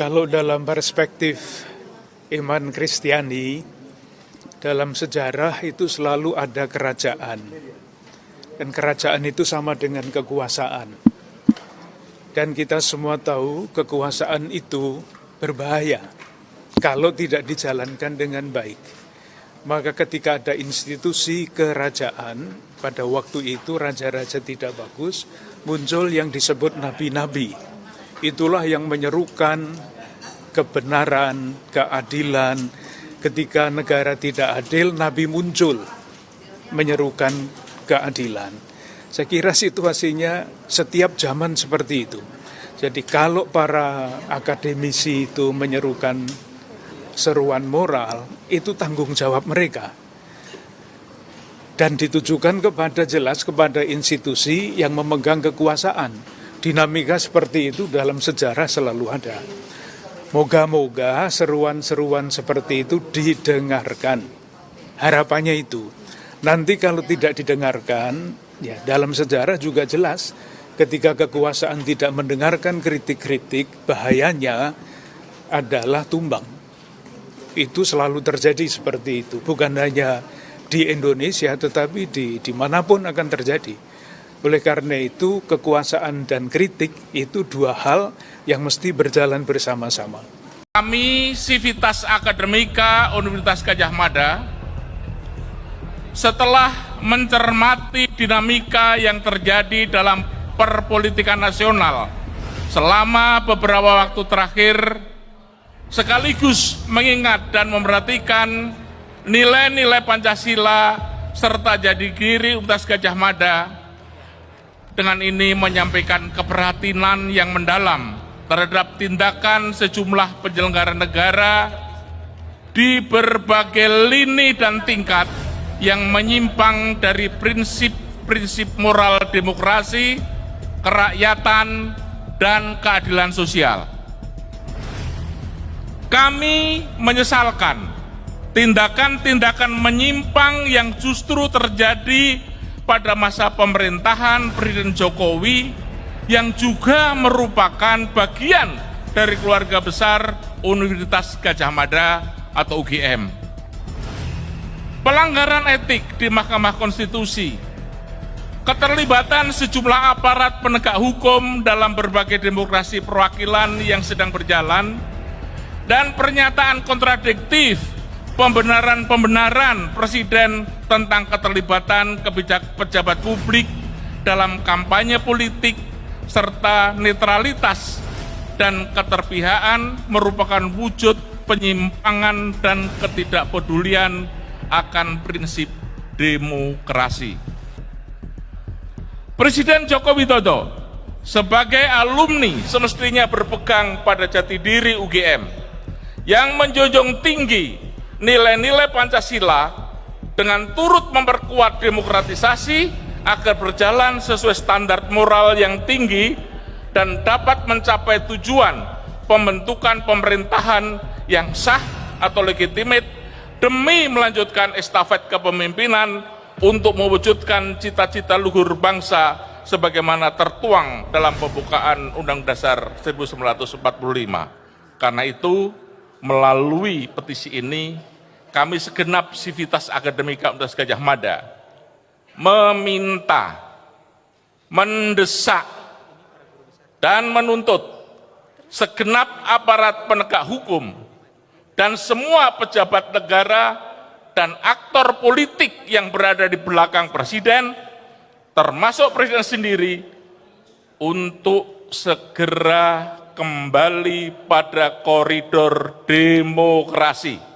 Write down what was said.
Kalau dalam perspektif iman Kristiani, dalam sejarah itu selalu ada kerajaan. Dan kerajaan itu sama dengan kekuasaan. Dan kita semua tahu kekuasaan itu berbahaya kalau tidak dijalankan dengan baik. Maka ketika ada institusi kerajaan, pada waktu itu raja-raja tidak bagus, muncul yang disebut nabi-nabi. Itulah yang menyerukan kebenaran, keadilan. Ketika negara tidak adil, nabi muncul menyerukan keadilan. Saya kira situasinya setiap zaman seperti itu. Jadi kalau para akademisi itu menyerukan seruan moral, itu tanggung jawab mereka. Dan ditujukan kepada institusi yang memegang kekuasaan. Dinamika seperti itu dalam sejarah selalu ada. Moga-moga seruan-seruan seperti itu didengarkan. Harapannya itu. Nanti kalau tidak didengarkan, ya dalam sejarah juga jelas ketika kekuasaan tidak mendengarkan kritik-kritik, bahayanya adalah tumbang. Itu selalu terjadi seperti itu. Bukan hanya di Indonesia, tetapi dimanapun akan terjadi. Oleh karena itu, kekuasaan dan kritik itu dua hal yang mesti berjalan bersama-sama. Kami, Sivitas Akademika Universitas Gadjah Mada, setelah mencermati dinamika yang terjadi dalam perpolitikan nasional selama beberapa waktu terakhir, sekaligus mengingat dan memperhatikan nilai-nilai Pancasila serta jati diri Universitas Gadjah Mada, dengan ini menyampaikan keprihatinan yang mendalam terhadap tindakan sejumlah penyelenggara negara di berbagai lini dan tingkat yang menyimpang dari prinsip-prinsip moral demokrasi, kerakyatan, dan keadilan sosial. Kami menyesalkan tindakan-tindakan menyimpang yang justru terjadi pada masa pemerintahan Presiden Jokowi yang juga merupakan bagian dari keluarga besar Universitas Gadjah Mada atau UGM. Pelanggaran etik di Mahkamah Konstitusi, keterlibatan sejumlah aparat penegak hukum dalam berbagai demokrasi perwakilan yang sedang berjalan, dan pernyataan kontradiktif pembenaran-pembenaran Presiden tentang keterlibatan pejabat publik dalam kampanye politik serta netralitas dan keterpihakan merupakan wujud penyimpangan dan ketidakpedulian akan prinsip demokrasi. Presiden Joko Widodo sebagai alumni semestinya berpegang pada jati diri UGM yang menjunjung tinggi nilai-nilai Pancasila dengan turut memperkuat demokratisasi agar berjalan sesuai standar moral yang tinggi dan dapat mencapai tujuan pembentukan pemerintahan yang sah atau legitimate demi melanjutkan estafet kepemimpinan untuk mewujudkan cita-cita luhur bangsa sebagaimana tertuang dalam pembukaan Undang-Undang Dasar 1945. Karena itu, melalui petisi ini, kami segenap Sivitas Akademika Universitas Gadjah Mada meminta, mendesak, dan menuntut segenap aparat penegak hukum dan semua pejabat negara dan aktor politik yang berada di belakang Presiden, termasuk Presiden sendiri, untuk segera kembali pada koridor demokrasi.